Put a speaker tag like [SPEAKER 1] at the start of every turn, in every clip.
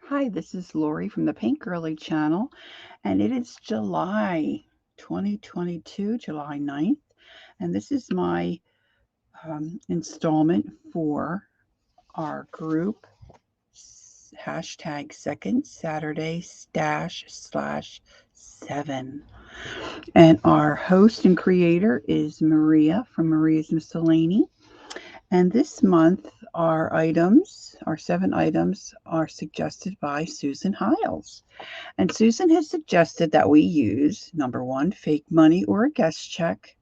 [SPEAKER 1] Hi, this is Lori from the Paint Girly channel, and it is July 2022, July 9th, and this is my installment for our group hashtag second Saturday stash /7. And our host and creator is Maria from Maria's Miscellany. And this month, our 7 items, are suggested by Susan Hiles. And Susan has suggested that we use number 1, fake money or a guest check,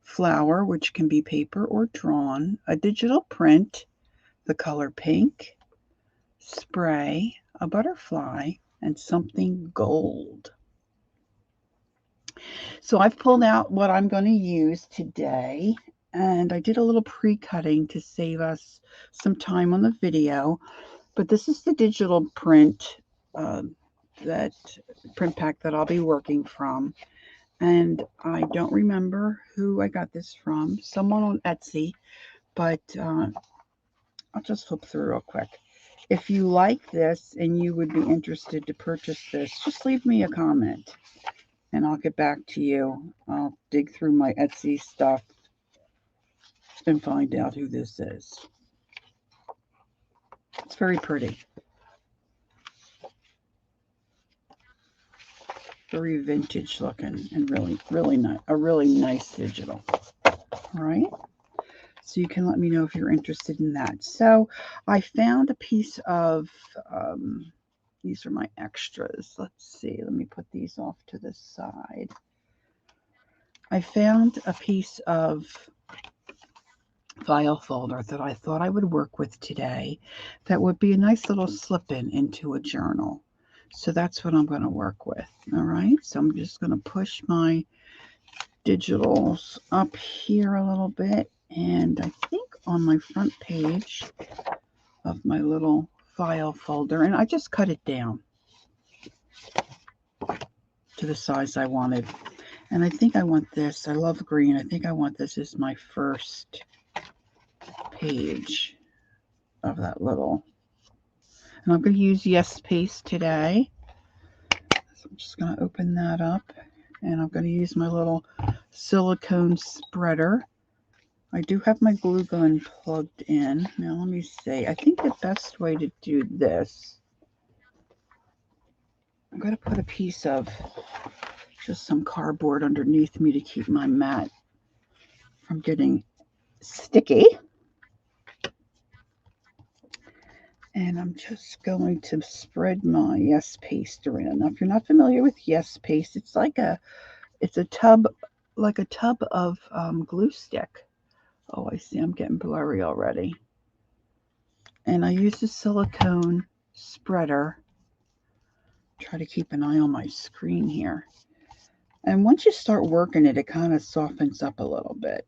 [SPEAKER 1] flour, which can be paper or drawn, a digital print, the color pink, spray, a butterfly, and something gold. So I've pulled out what I'm going to use today, and I did a little pre-cutting to save us some time on the video, but this is the digital print uh, that print pack that I'll be working from. And I don't remember who I got this from, someone on Etsy, but I'll just flip through real quick. If you like this and you would be interested to purchase this, just leave me a comment and I'll get back to you. I'll dig through my Etsy stuff and find out who this is. It's very pretty. Very vintage looking and really nice. A really nice digital. All right. So you can let me know if you're interested in that. So I found a piece of, these are my extras. Let's see. Let me put these off to the side. I found a piece of file folder that I thought I would work with today that would be a nice little slip-in into a journal. So that's what I'm going to work with. All right. So I'm just going to push my digitals up here a little bit. And I think on my front page of my little file folder, and I just cut it down to the size I wanted. And I think I want this. I love green. I think I want this as my first page of that little. And I'm going to use Yes Paste today. So I'm just going to open that up. And I'm going to use my little silicone spreader. I do have my glue gun plugged in. Now let me see. I think the best way to do this, I'm going to put a piece of just some cardboard underneath me to keep my mat from getting sticky. And I'm just going to spread my Yes Paste around. Now, if you're not familiar with Yes Paste, it's a tub, like a tub of glue stick. Oh, I see, I'm getting blurry already. And I use the silicone spreader. Try to keep an eye on my screen here. And once you start working it, it kind of softens up a little bit.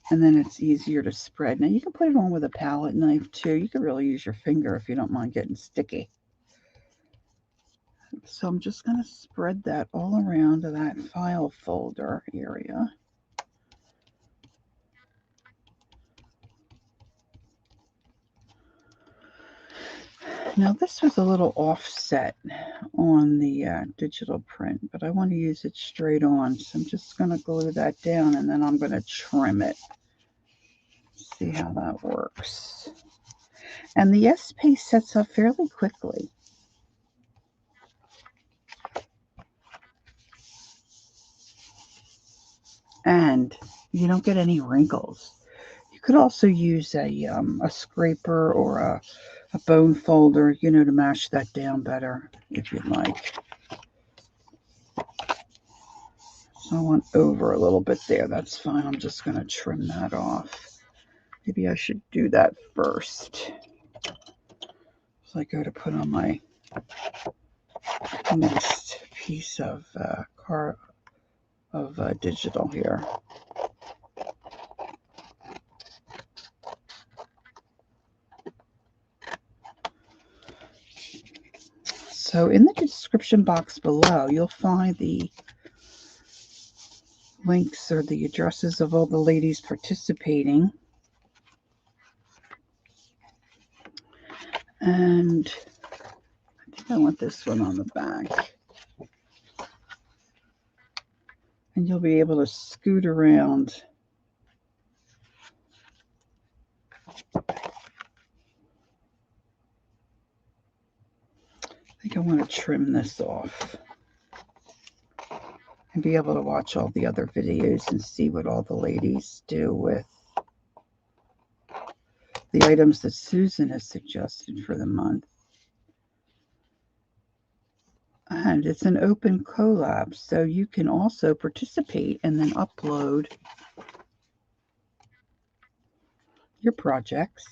[SPEAKER 1] And then it's easier to spread. Now you can put it on with a palette knife too. You could really use your finger if you don't mind getting sticky. So I'm just going to spread that all around to that file folder area. Now this was a little offset on the digital print, but I want to use it straight on. So I'm just going to glue that down and then I'm going to trim it. See how that works. And the Yes Paste sets up fairly quickly. And you don't get any wrinkles. You could also use a scraper or a bone folder, to mash that down better if you'd like. So I went over a little bit there. That's fine. I'm just going to trim that off. Maybe I should do that first. So I go to put on my next piece of digital here. So in the description box below, you'll find the links or the addresses of all the ladies participating. And I think I want this one on the back. And you'll be able to scoot around. I think I want to trim this off and be able to watch all the other videos and see what all the ladies do with the items that Susan has suggested for the month. And it's an open collab, so you can also participate and then upload your projects.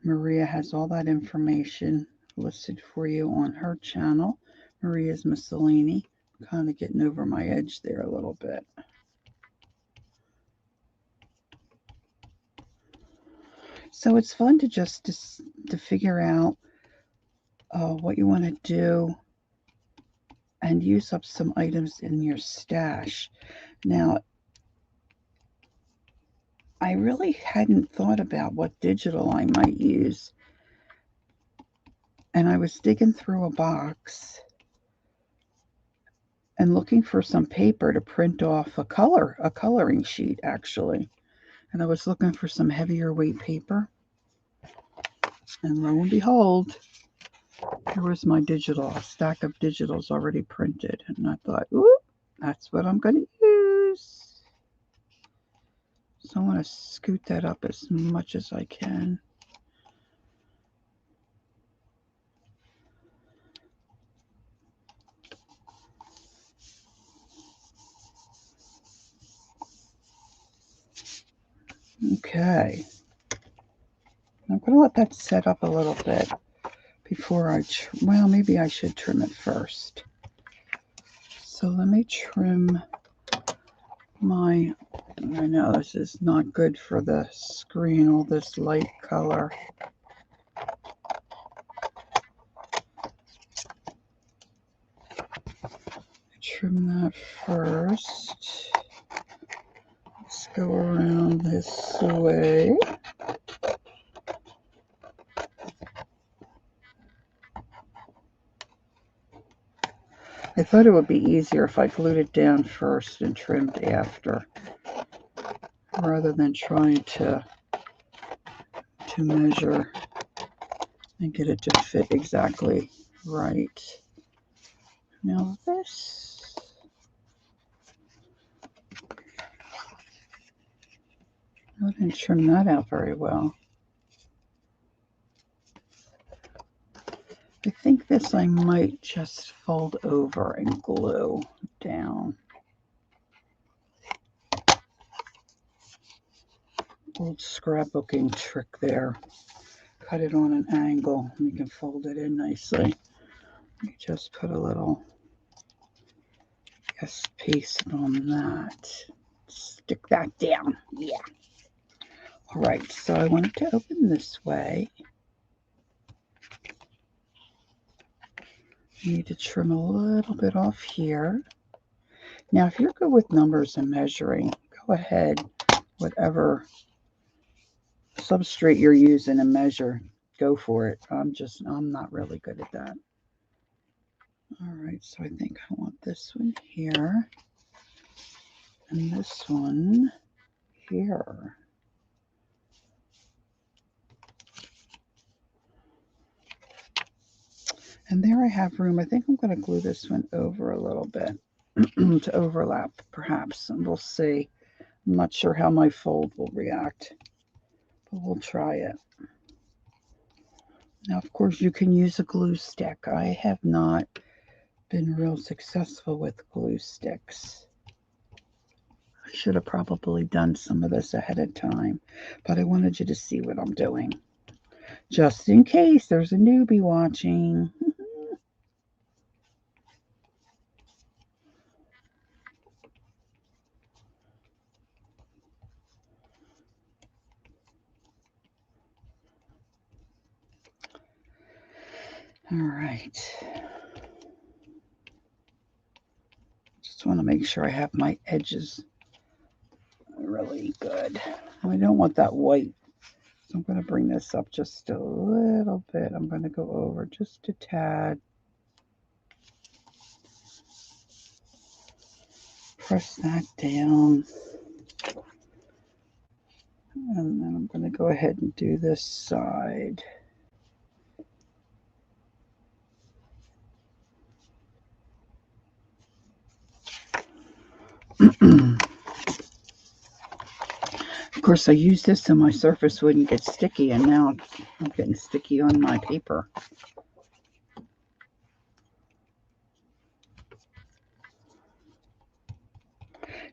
[SPEAKER 1] Maria has all that information listed for you on her channel, Maria's Miscellany. I'm kind of getting over my edge there a little bit. So it's fun to just to figure out what you want to do and use up some items in your stash. Now, I really hadn't thought about what digital I might use. And I was digging through a box and looking for some paper to print off a coloring sheet, actually. And I was looking for some heavier weight paper. And lo and behold, here was my digital, a stack of digitals already printed. And I thought, ooh, that's what I'm going to use. So I want to scoot that up as much as I can. Okay. I'm going to let that set up a little bit before I, well, maybe I should trim it first. So let me trim my, I know this is not good for the screen, all this light color. Trim that first. Let's go around this way. I thought it would be easier if I glued it down first and trimmed after, rather than trying to measure and get it to fit exactly right. Now this, I didn't trim that out very well. I think this I might just fold over and glue down. Old scrapbooking trick there. Cut it on an angle and you can fold it in nicely. You just put a little paste on that. Stick that down. Yeah. All right, so I want it to open this way. You need to trim a little bit off here. Now, if you're good with numbers and measuring, go ahead, whatever substrate you're using and measure, go for it. I'm not really good at that. All right, so I think I want this one here and this one here. And there I have room. I think I'm going to glue this one over a little bit to overlap, perhaps, and we'll see. I'm not sure how my fold will react, but we'll try it. Now, of course, you can use a glue stick. I have not been real successful with glue sticks. I should have probably done some of this ahead of time, but I wanted you to see what I'm doing, just in case there's a newbie watching. All right. Just want to make sure I have my edges really good. I don't want that white So I'm going to bring this up just a little bit. I'm going to go over just a tad. Press that down. And then I'm going to go ahead and do this side. Of course, I used this so my surface wouldn't get sticky, and now I'm getting sticky on my paper.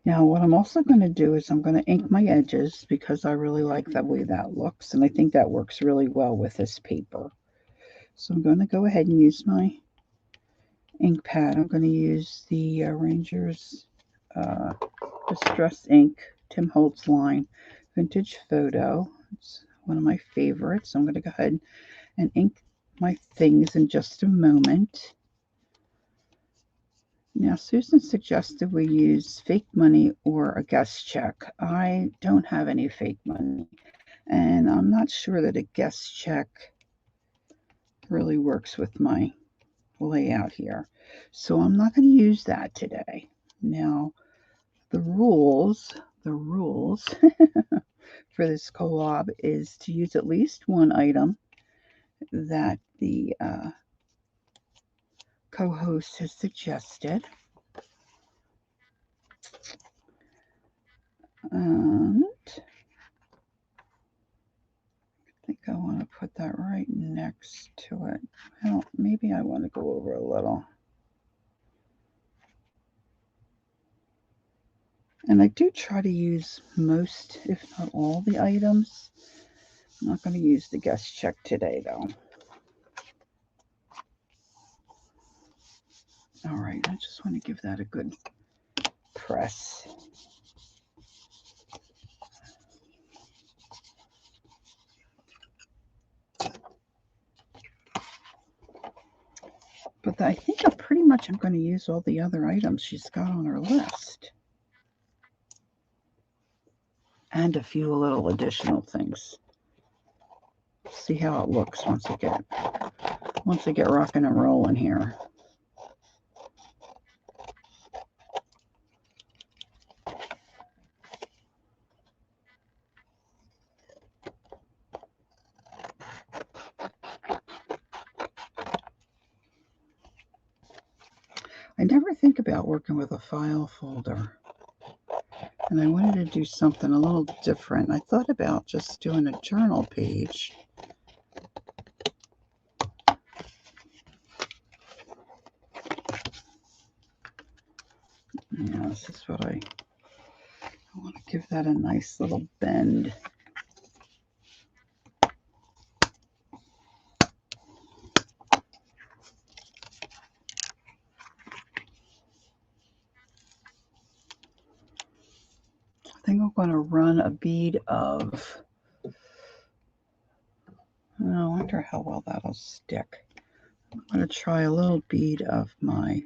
[SPEAKER 1] Now, what I'm also going to do is I'm going to ink my edges because I really like the way that looks, and I think that works really well with this paper. So I'm going to go ahead and use my ink pad. I'm going to use the Rangers Distress Ink Tim Holtz line Vintage Photo. It's one of my favorites. So I'm going to go ahead and ink my things in just a moment. Now, Susan suggested we use fake money or a guest check. I don't have any fake money, and I'm not sure that a guest check really works with my layout here. So I'm not going to use that today. Now, the rules for this collab is to use at least one item that the co-host has suggested. And I think I want to put that right next to it. Well, maybe I want to go over a little. And I do try to use most, if not all, the items. I'm not going to use the guest check today, though. All right, I just want to give that a good press. But I think I'm going to use all the other items she's got on her list. And a few little additional things. See how it looks once I get rocking and rolling here. I never think about working with a file folder. And I wanted to do something a little different. I thought about just doing a journal page. Yeah, this is what I want to give that a nice little bend. I think I'm going to run a bead of, I wonder how well that'll stick. I'm going to try a little bead of my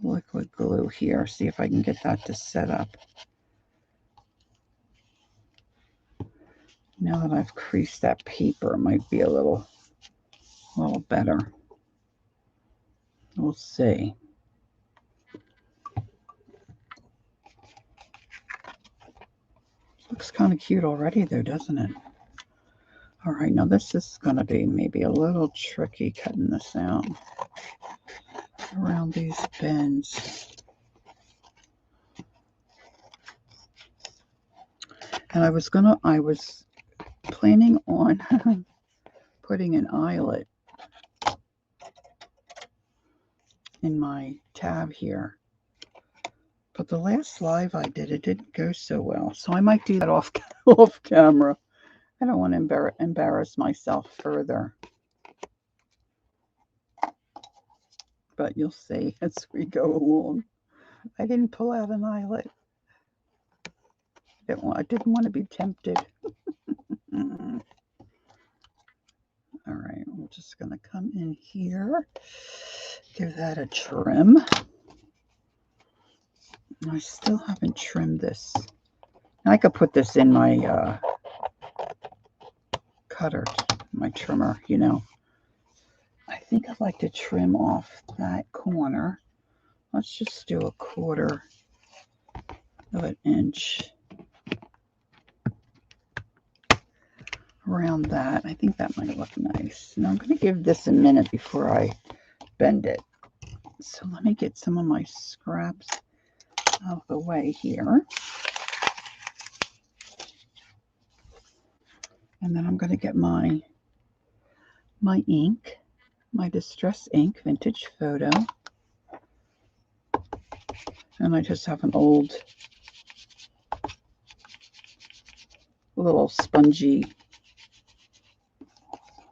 [SPEAKER 1] liquid glue here, see if I can get that to set up. Now that I've creased that paper, it might be a little better. We'll see. Looks kind of cute already there, doesn't it? All right, now this is going to be maybe a little tricky cutting this out around these bends. And I was planning on putting an eyelet in my tab here. But the last live I did, it didn't go so well. So I might do that off camera. I don't want to embarrass myself further. But you'll see as we go along. I didn't pull out an eyelet. I didn't want to be tempted. All right, we're just going to come in here, give that a trim. I still haven't trimmed this. I could put this in my cutter, my trimmer, you know. I think I'd like to trim off that corner. Let's just do 1/4 of an inch around that. I think that might look nice. Now I'm going to give this a minute before I bend it. So let me get some of my scraps out of the way here. And then I'm going to get my ink, my Distress ink, Vintage Photo. And I just have an old little spongy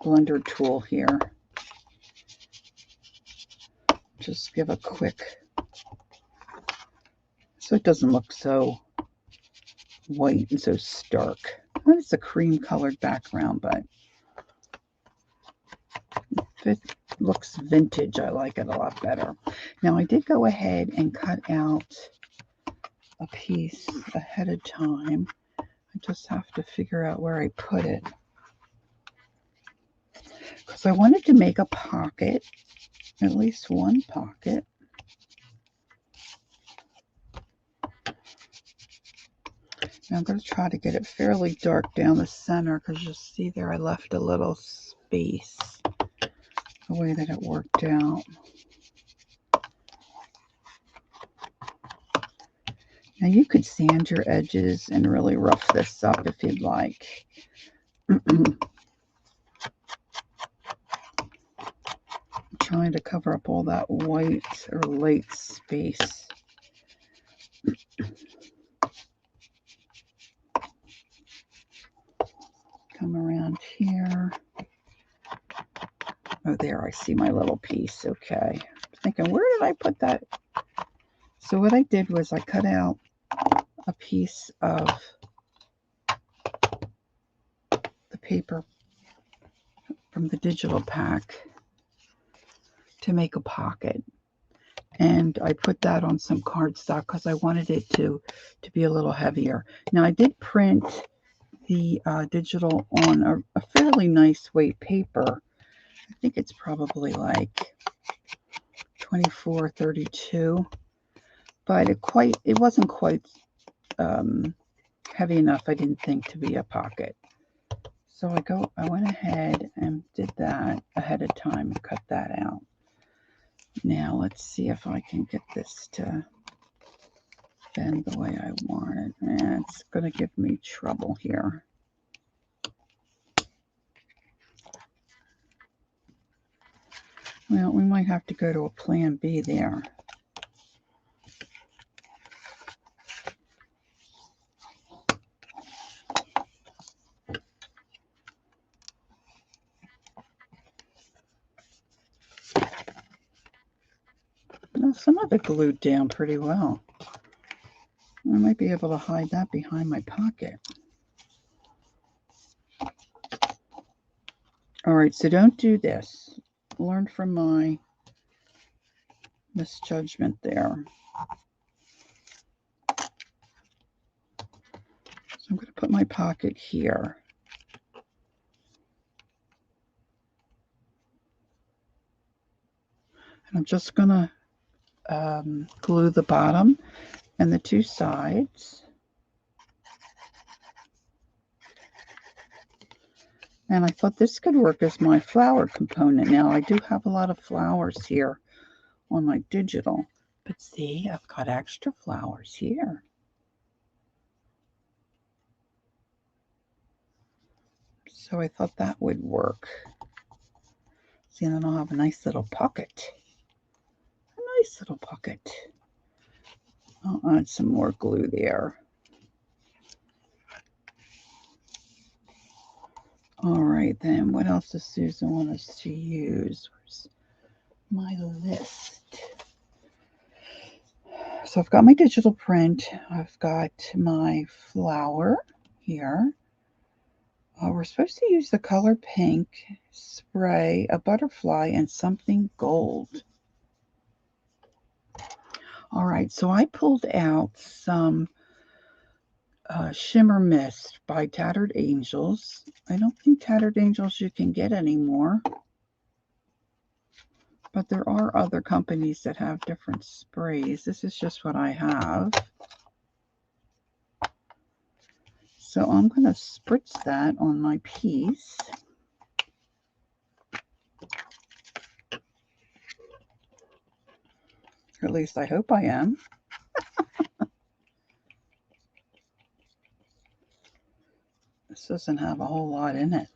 [SPEAKER 1] blender tool here. Just give a quick, so it doesn't look so white and so stark. It's a cream colored background, but if it looks vintage, I like it a lot better. Now I did go ahead and cut out a piece ahead of time. I just have to figure out where I put it, because I wanted to make a pocket, at least one pocket. Now I'm going to try to get it fairly dark down the center, because you'll see there I left a little space the way that it worked out. Now you could sand your edges and really rough this up if you'd like. I'm trying to cover up all that white or light space. Come around here. Oh, there, I see my little piece. Okay. I'm thinking, where did I put that? So what I did was I cut out a piece of the paper from the digital pack to make a pocket. And I put that on some cardstock because I wanted it to be a little heavier. Now I did print the digital on a fairly nice weight paper. I think it's probably like 24-32, but it wasn't quite heavy enough, I didn't think, to be a pocket. So I went ahead and did that ahead of time and cut that out. Now let's see if I can get this to bend the way I want it. It's going to give me trouble here. Well, we might have to go to a plan B there. Well, some of it glued down pretty well. I might be able to hide that behind my pocket. All right, so don't do this. Learn from my misjudgment there. So I'm going to put my pocket here. And I'm just going to glue the bottom and the two sides. And I thought this could work as my flower component. Now, I do have a lot of flowers here on my digital. But see, I've got extra flowers here. So I thought that would work. See, and then I'll have a nice little pocket. A nice little pocket. I'll add some more glue there. All right, then, what else does Susan want us to use? Where's my list? So I've got my digital print. I've got my flower here. We're supposed to use the color pink, spray, a butterfly, and something gold. All right, so I pulled out some Shimmer Mist by Tattered Angels. I don't think Tattered Angels you can get anymore. But there are other companies that have different sprays. This is just what I have. So I'm going to spritz that on my piece. Or at least I hope I am. This doesn't have a whole lot in it.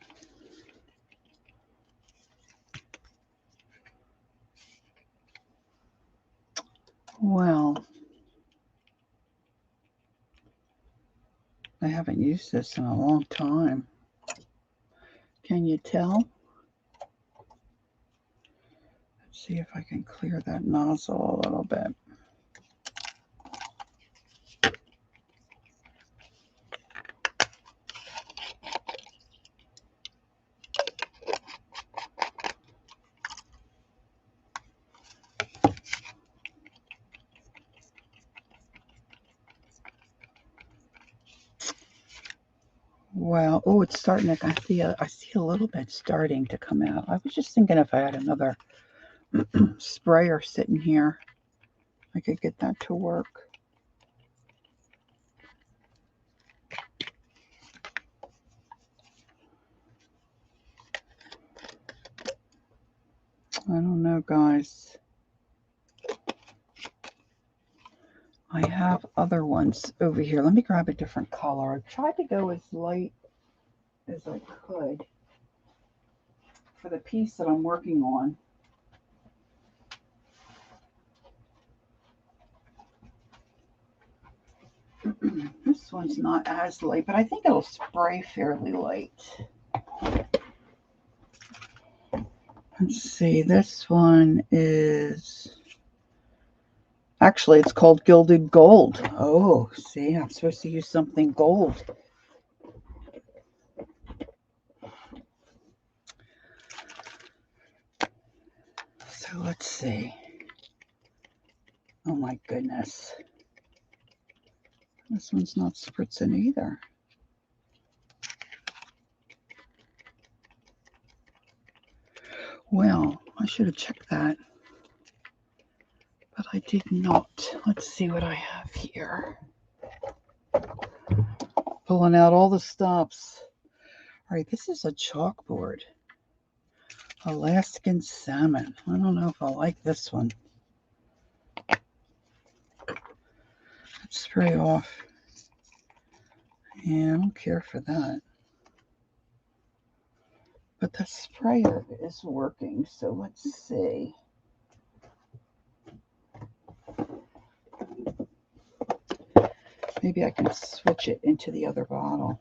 [SPEAKER 1] Well, I haven't used this in a long time. Can you tell? Let's see if I can clear that nozzle a little bit. Well, oh, it's starting to, I see a little bit starting to come out. I was just thinking if I had another sprayer sitting here, I could get that to work. I don't know, guys. I have other ones over here. Let me grab a different color. I tried to go as light as I could for the piece that I'm working on. This one's not as light, but I think it'll spray fairly light. Let's see, this one is, actually it's called Gilded Gold. Oh, see, I'm supposed to use something gold. So let's see. Oh my goodness. This one's not spritzing either. Well, I should have checked that, but I did not. Let's see what I have here. Pulling out all the stops. All right, this is a chalkboard. Alaskan Salmon. I don't know if I like this one. Let's spray off. Yeah, I don't care for that. But the sprayer is working, so let's see. Maybe I can switch it into the other bottle.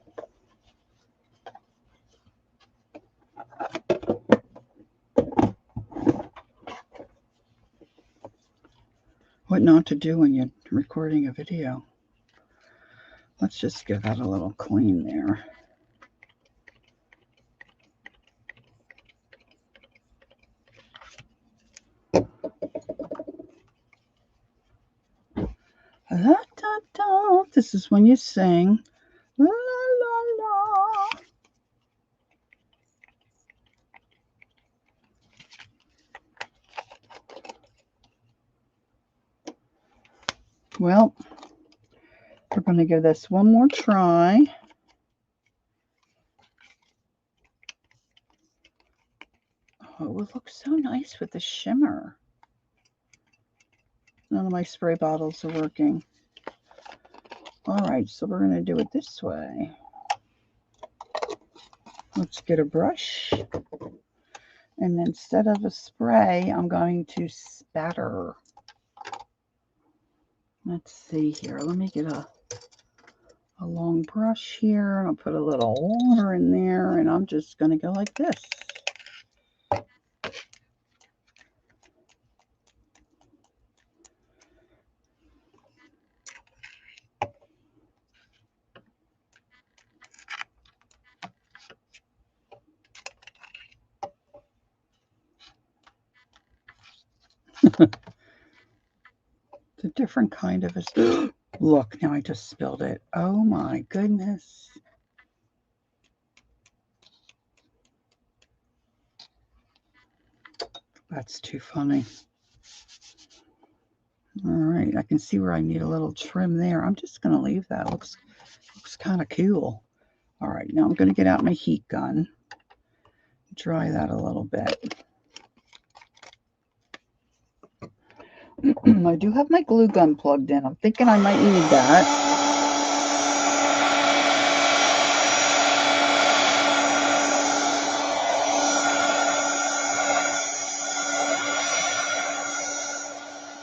[SPEAKER 1] What not to do when you're recording a video. Let's just give that a little clean there. La, da, da. This is when you sing. La, la, la. Well, we're going to give this one more try. Oh, it would look so nice with the shimmer. None of my spray bottles are working. All right, so we're going to do it this way. Let's get a brush. And instead of a spray, I'm going to spatter. Let's see here. Let me get a long brush here. And I'll put a little water in there. And I'm just going to go like this. It's a different kind of a... Look, now I just spilled it. Oh my goodness. That's too funny. All right, I can see where I need a little trim there. I'm just going to leave that. Looks kind of cool. All right, now I'm going to get out my heat gun. Dry that a little bit. I do have my glue gun plugged in. I'm thinking I might need that.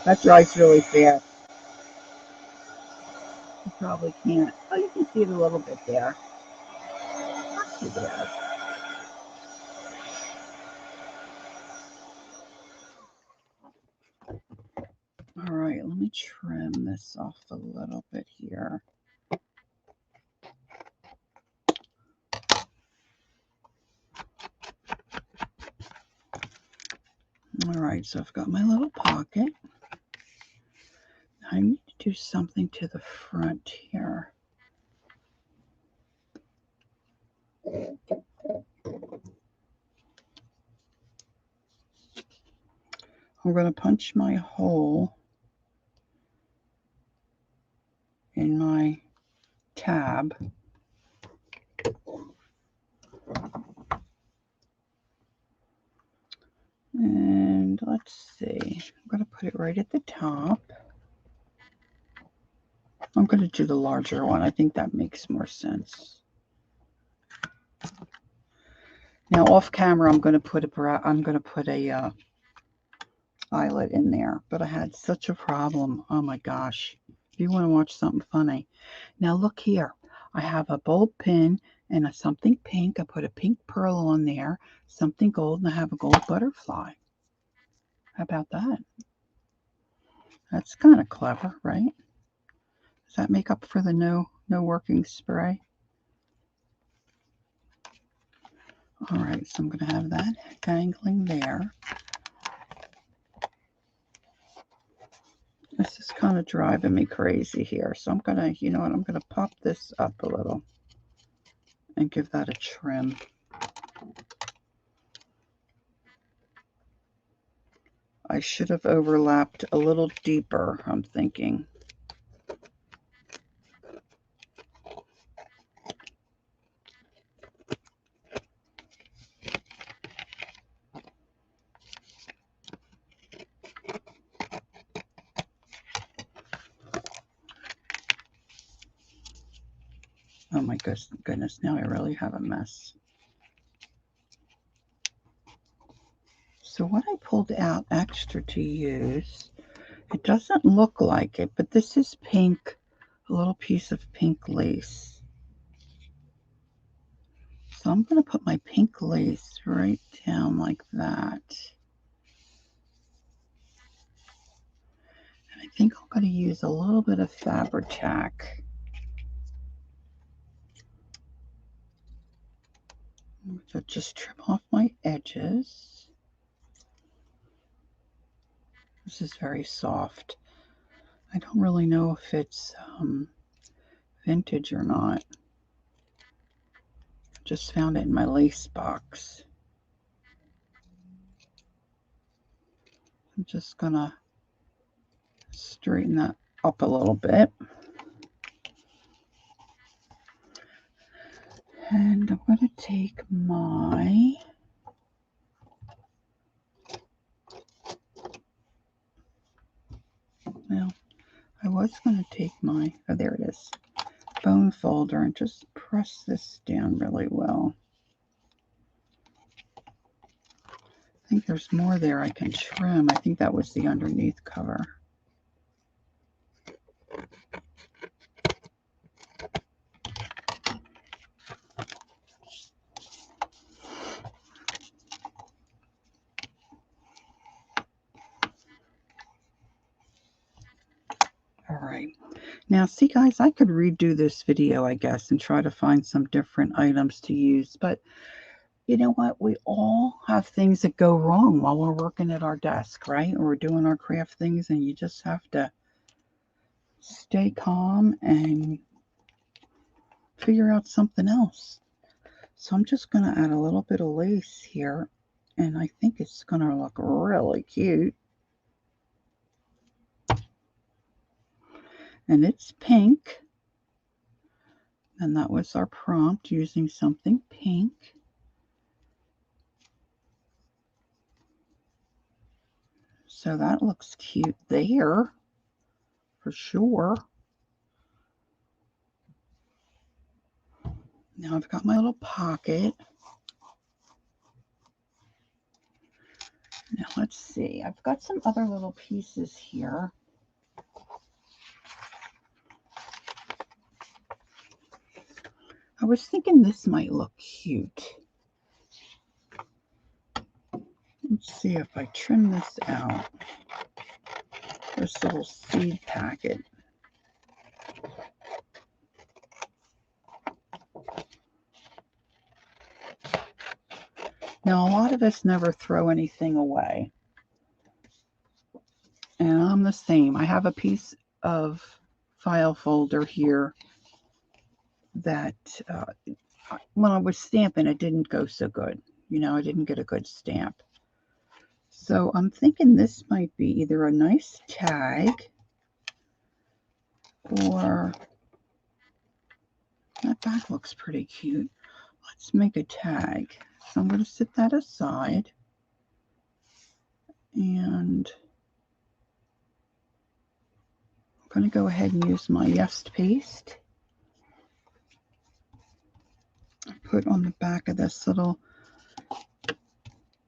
[SPEAKER 1] That dries really fast. You probably can't. Oh, you can see it a little bit there. Not too bad. All right, let me trim this off a little bit here. All right, so I've got my little pocket. I need to do something to the front here. I'm going to punch my hole in my tab. And let's see, I'm going to put it right at the top. I'm going to do the larger one. I think that makes more sense. Now off camera, I'm going to put a eyelet in there, but I had such a problem. Oh my gosh. If you want to watch something funny. Now look here. I have a bulb pin and a something pink. I put a pink pearl on there, something gold, and I have a gold butterfly. How about that? That's kind of clever, right? Does that make up for the no working spray? All right, so I'm going to have that dangling there. This is kind of driving me crazy here. So I'm going to, you know what, I'm going to pop this up a little and give that a trim. I should have overlapped a little deeper, I'm thinking. Oh my goodness, now I really have a mess. So what I pulled out extra to use, it doesn't look like it, but this is pink, a little piece of pink lace. So I'm going to put my pink lace right down like that. And I think I'm going to use a little bit of Fabri-Tac. So just trim off my edges. This is very soft. I don't really know if it's vintage or not. Just found it in my lace box. I'm just gonna straighten that up a little bit. And I'm gonna take my I was gonna take my, oh there it is, bone folder and just press this down really well. I think there's more there I can trim. I think that was the underneath cover. All right. Now, see, guys, I could redo this video, I guess, and try to find some different items to use. But you know what? We all have things that go wrong while we're working at our desk, right? Or we're doing our craft things, and you just have to stay calm and figure out something else. So I'm just going to add a little bit of lace here, and I think it's going to look really cute. And it's pink. And that was our prompt, using something pink. So that looks cute there, for sure. Now I've got my little pocket. Now let's see, I've got some other little pieces here. I was thinking this might look cute. Let's see if I trim this out. This little seed packet. Now, a lot of us never throw anything away. And I'm the same. I have a piece of file folder here that when I was stamping, it didn't go so good. You know, I didn't get a good stamp. So I'm thinking this might be either a nice tag, or that back looks pretty cute. Let's make a tag. So I'm going to set that aside. And I'm going to go ahead and use my Yest paste. Put on the back of this little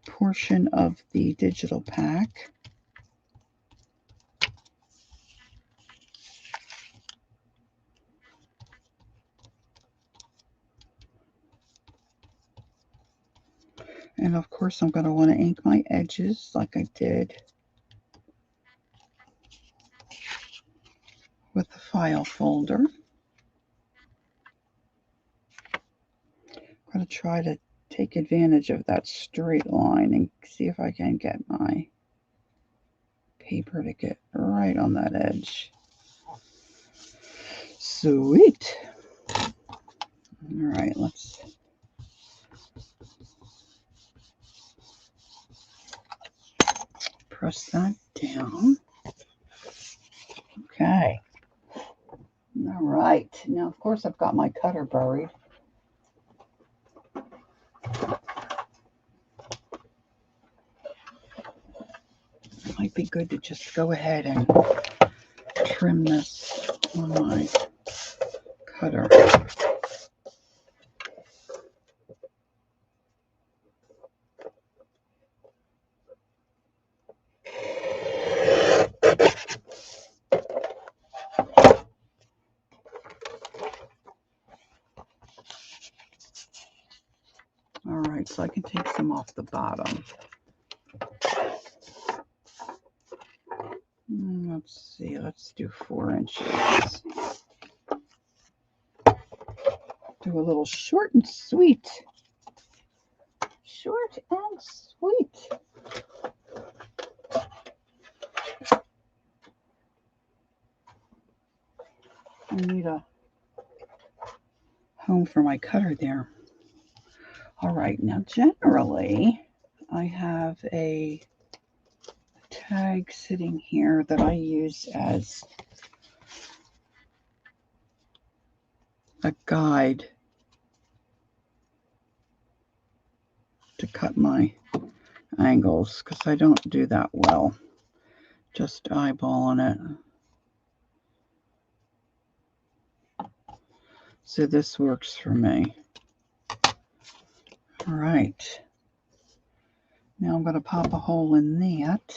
[SPEAKER 1] portion of the digital pack. And of course I'm going to want to ink my edges like I did with the file folder. I'm going to try to take advantage of that straight line and see if I can get my paper to get right on that edge. Sweet. All right, let's press that down. Okay. All right. Now, of course, I've got my cutter buried. It might be good to just go ahead and trim this on my cutter. All right, so I can take some off the bottom. Let's see, let's do 4 inches. Do a little short and sweet. Short and sweet. I need a home for my cutter there. All right, now generally I have a tag sitting here that I use as a guide to cut my angles, because I don't do that well, just eyeballing it. So this works for me. All right. Now I'm going to pop a hole in that.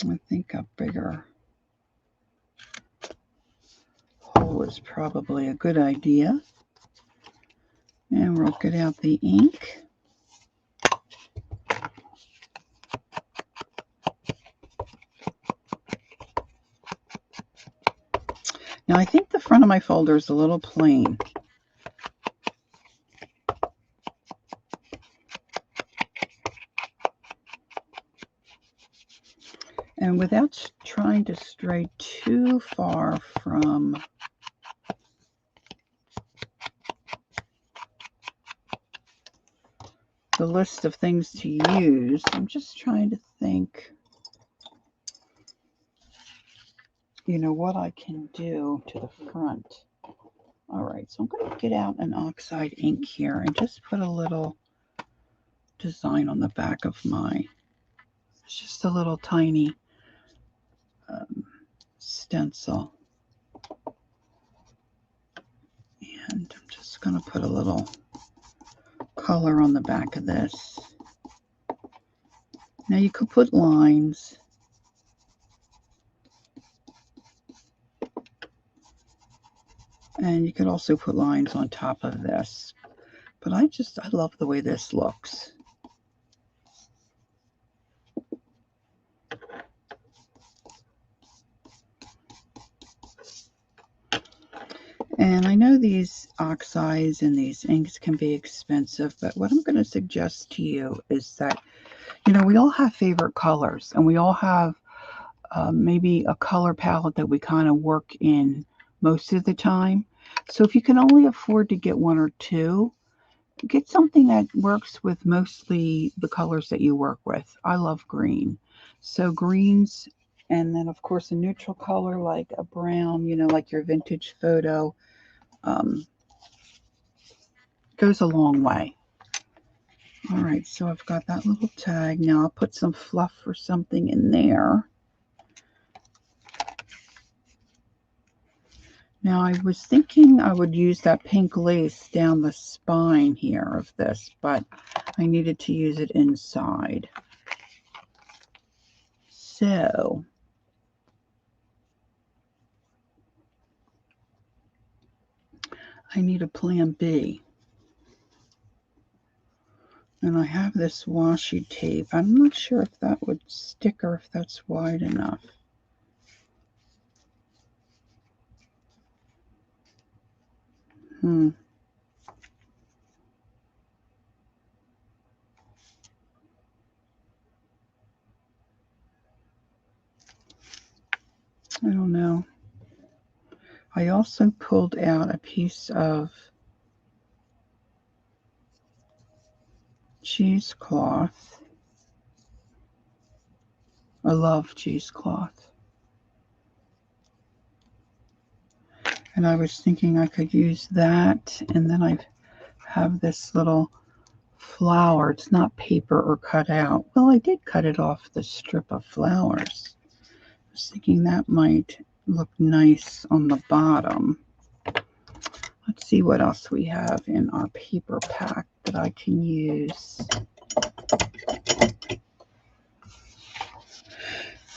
[SPEAKER 1] I think a bigger hole is probably a good idea. And we'll get out the ink. Now I think the front of my folder is a little plain. trying to stray too far from the list of things to use. I'm just trying to think, you know, what I can do to the front. All right, so I'm going to get out an oxide ink here and just put a little design on the back of it's just a little tiny stencil. And I'm just going to put a little color on the back of this. Now you could put lines. And you could also put lines on top of this. But I love the way this looks. And I know these oxides and these inks can be expensive, but what I'm going to suggest to you is that, you know, we all have favorite colors, and we all have maybe a color palette that we kind of work in most of the time. So if you can only afford to get one or two, get something that works with mostly the colors that you work with. I love green. So greens, and then of course a neutral color like a brown, you know, like your vintage photo, goes a long way. All right, so I've got that little tag. Now I'll put some fluff or something in there. Now I was thinking I would use that pink lace down the spine here of this, but I needed to use it inside. So I need a plan B. And I have this washi tape. I'm not sure if that would stick or if that's wide enough. I don't know. I also pulled out a piece of cheesecloth. I love cheesecloth. And I was thinking I could use that. And then I have this little flower. It's not paper or cut out. Well, I did cut it off the strip of flowers. I was thinking that might look nice on the bottom. Let's see what else we have in our paper pack that I can use.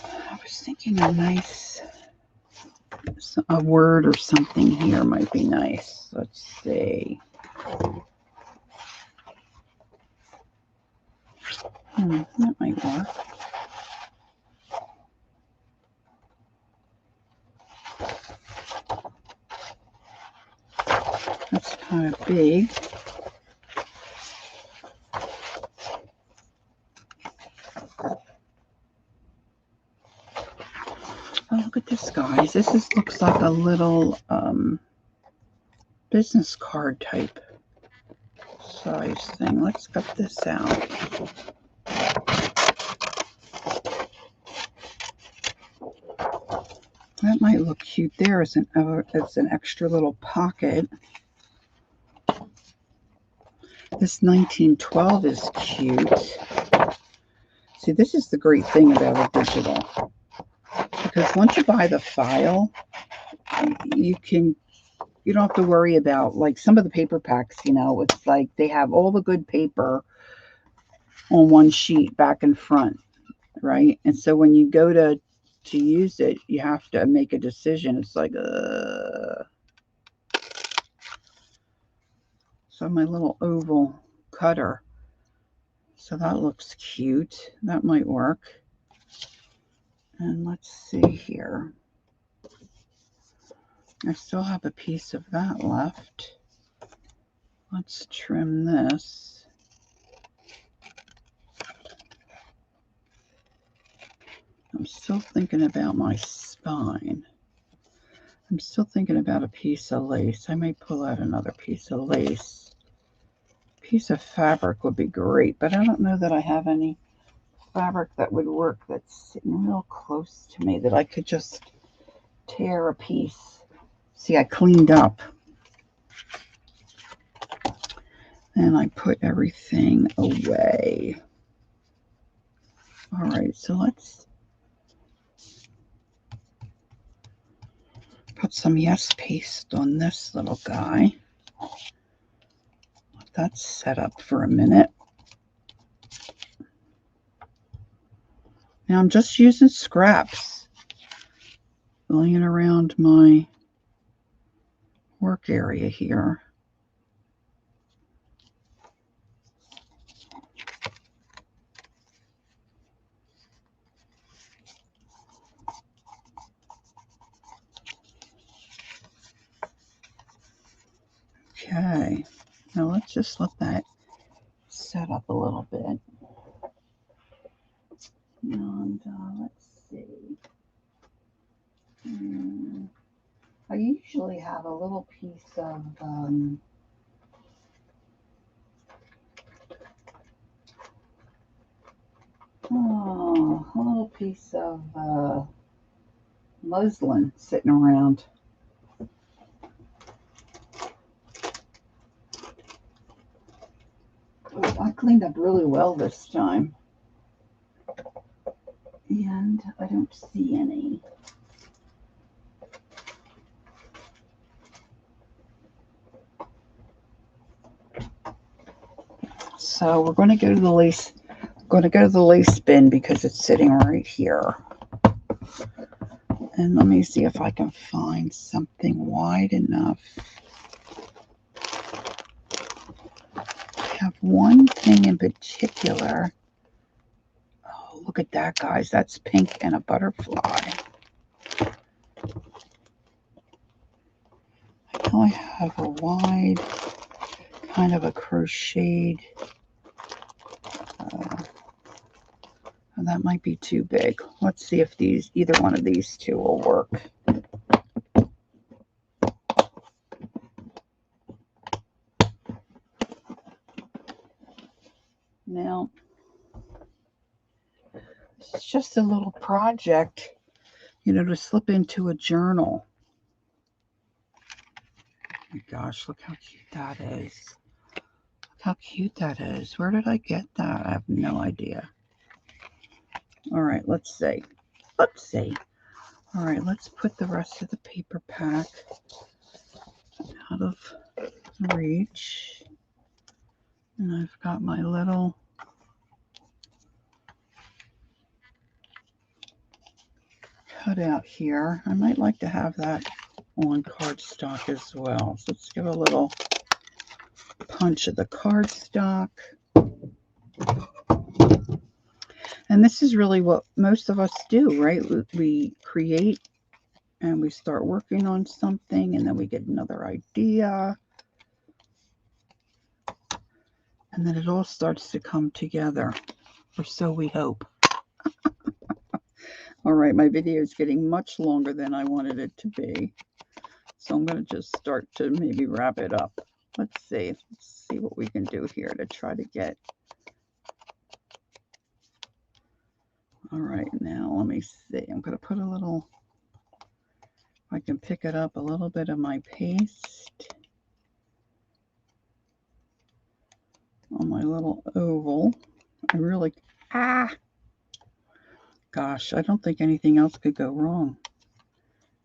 [SPEAKER 1] I was thinking a word or something here might be nice. Let's see. That might work. That's kind of big. Oh, look at this, guys. This looks like a little business card type size thing. Let's cut this out. That might look cute there as an extra little pocket. This 1912 is cute. See, this is the great thing about a digital. Because once you buy the file, you don't have to worry about, like, some of the paper packs, you know, it's like they have all the good paper on one sheet back and front, right? And so when you go to use it, you have to make a decision. It's like, So my little oval cutter. So that looks cute. That might work. And let's see here. I still have a piece of that left. Let's trim this. I'm still thinking about my spine. I'm still thinking about a piece of lace. I may pull out another piece of lace. Piece of fabric would be great, but I don't know that I have any fabric that would work that's sitting real close to me that I could just tear a piece. See, I cleaned up and I put everything away. All right, so let's put some Yes paste on this little guy. Let that set up for a minute. Now I'm just using scraps laying around my work area here. Okay, now let's just let that set up a little bit. And let's see. I usually have a little piece of muslin sitting around. I cleaned up really well this time. And I don't see any. So we're going to go to the lace. Going to go to the lace bin because it's sitting right here. And let me see if I can find something wide enough. I have one thing in particular. Oh, look at that, guys. That's pink and a butterfly. I know I have a wide, kind of a crocheted. That might be too big. Let's see if either one of these two will work. Now, it's just a little project, to slip into a journal. Oh my gosh, look how cute that is. Look how cute that is. Where did I get that? I have no idea. All right, let's see. All right, let's put the rest of the paper pack out of reach. And I've got my little cutout here. I might like to have that on cardstock as well. So let's give a little punch of the cardstock. And this is really what most of us do, right? We create and we start working on something and then we get another idea. And then it all starts to come together, or so we hope. All right, my video is getting much longer than I wanted it to be. So I'm going to just start to maybe wrap it up. Let's see what we can do here to try to get. All right, now let me see. I'm going to put a little, if I can pick it up, a little bit of my paste on my little oval. Gosh, I don't think anything else could go wrong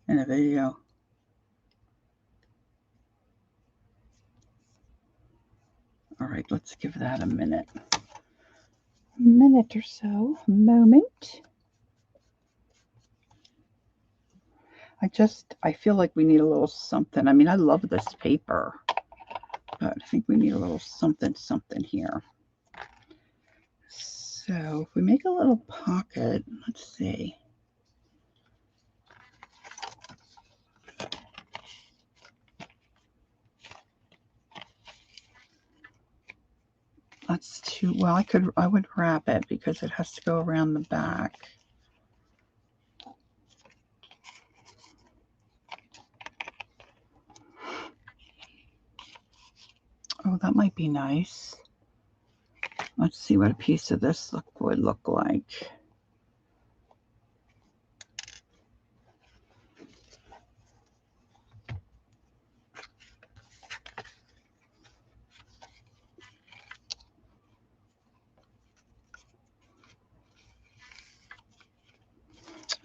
[SPEAKER 1] in a video. All right, let's give that a minute. Minute or so. Moment. I feel like we need a little something. I mean, I love this paper, but I think we need a little something here. So if we make a little pocket, let's see. That's too, well, I would wrap it because it has to go around the back. Oh, that might be nice. Let's see what a piece of this would look like.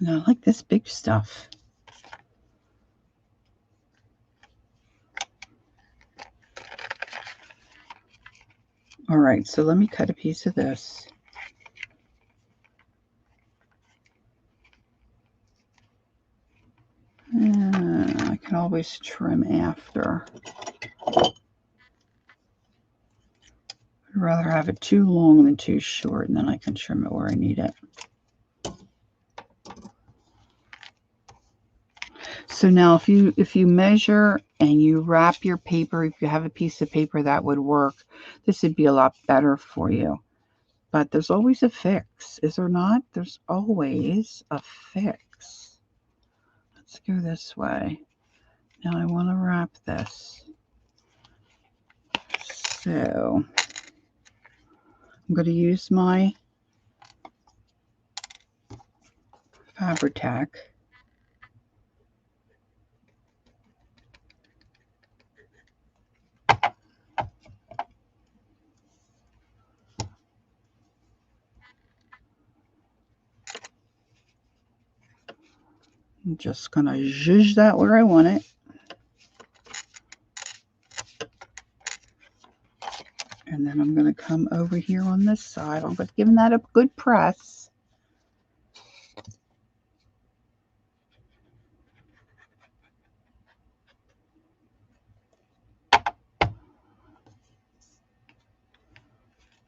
[SPEAKER 1] Now, I like this big stuff. All right, so let me cut a piece of this. I can always trim after. I'd rather have it too long than too short, and then I can trim it where I need it. So now if you measure and you wrap your paper, if you have a piece of paper that would work, this would be a lot better for you. But there's always a fix, is there not? There's always a fix. Let's go this way. Now I want to wrap this. So I'm going to use my Fabri-Tac. I'm just going to zhuzh that where I want it. And then I'm going to come over here on this side. I'm just giving that a good press.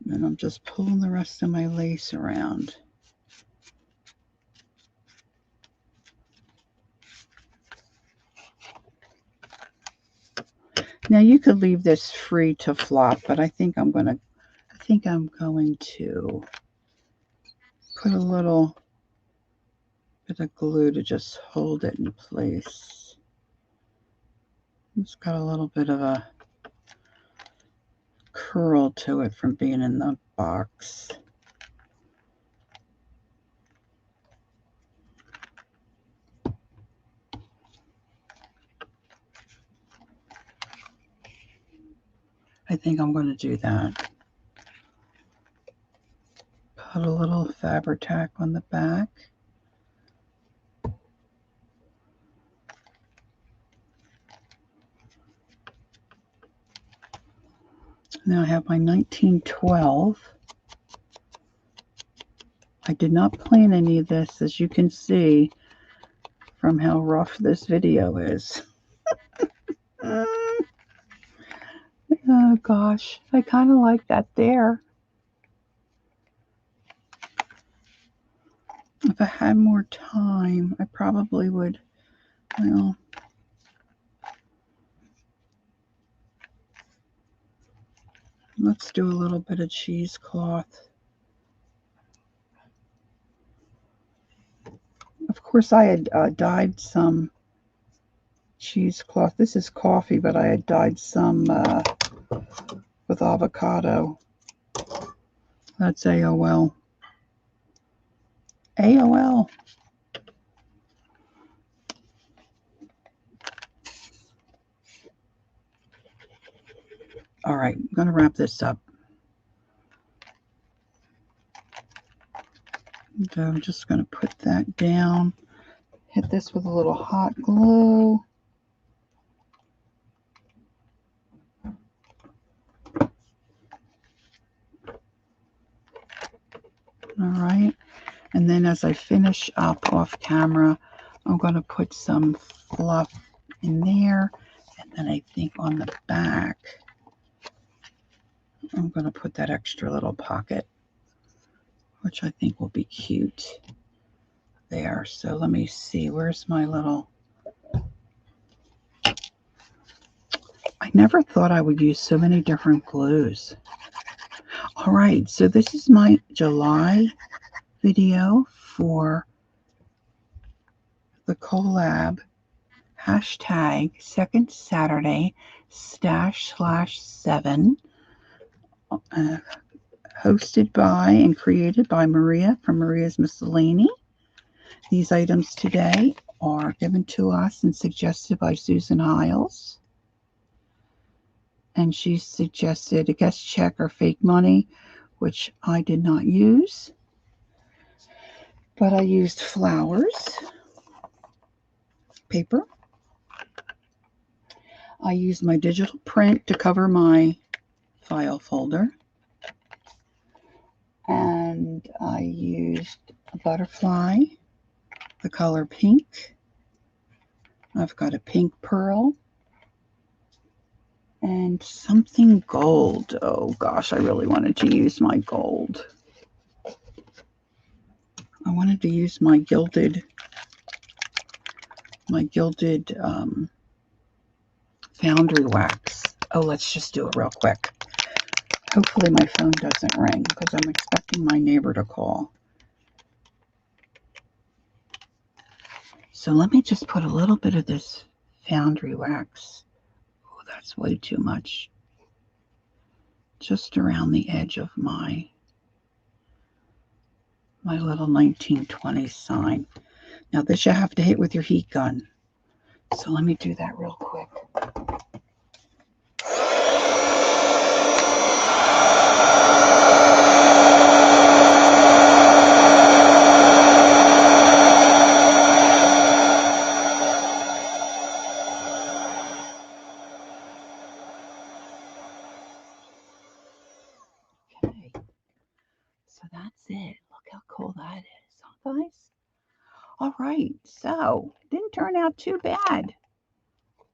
[SPEAKER 1] And I'm just pulling the rest of my lace around. Now you could leave this free to flop, but I think I'm going to put a little bit of glue to just hold it in place. It's got a little bit of a curl to it from being in the box. I think I'm going to do that. Put a little Fabri-Tac on the back. Now I have my 1912. I did not plan any of this, as you can see from how rough this video is. Oh gosh, I kind of like that there. If I had more time, I probably would, well, let's do a little bit of cheesecloth. Of course, I had dyed some cheesecloth. This is coffee, but I had dyed some with avocado. That's AOL. AOL. All right, I'm going to wrap this up. So I'm just going to put that down. Hit this with a little hot glue. All right. And then as I finish up off camera, I'm going to put some fluff in there. And then I think on the back, I'm going to put that extra little pocket, which I think will be cute there. So let me see. Where's my little... I never thought I would use so many different glues. All right. So this is my July video for the collab, hashtag second Saturday stash/7, hosted by and created by Maria from Maria's Miscellany. These items today are given to us and suggested by Susan Hiles. And she suggested a guest check or fake money, which I did not use. But I used flowers, paper. I used my digital print to cover my file folder. And I used a butterfly, the color pink. I've got a pink pearl. And something gold. Oh gosh, I really wanted to use my gold. I wanted to use my gilded Foundry Wax. Oh, let's just do it real quick. Hopefully my phone doesn't ring because I'm expecting my neighbor to call. So let me just put a little bit of this Foundry Wax. Oh, that's way too much. Just around the edge of my little 1920 sign. Now this you have to hit with your heat gun. So let me do that real quick. Okay. So that's it. Look how cool that is, huh, guys? All right, so it didn't turn out too bad.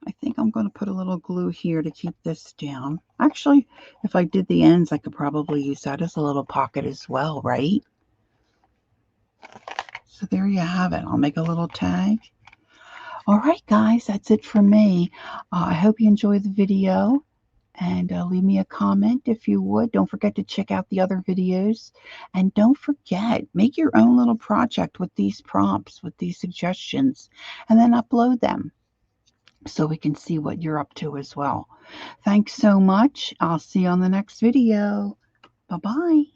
[SPEAKER 1] I think I'm going to put a little glue here to keep this down. Actually, if I did the ends, I could probably use that as a little pocket as well, right? So there you have it. I'll make a little tag. All right, guys, that's it for me. I hope you enjoyed the video. And leave me a comment if you would. Don't forget to check out the other videos. And don't forget, make your own little project with these prompts, with these suggestions, and then upload them so we can see what you're up to as well. Thanks so much. I'll see you on the next video. Bye-bye.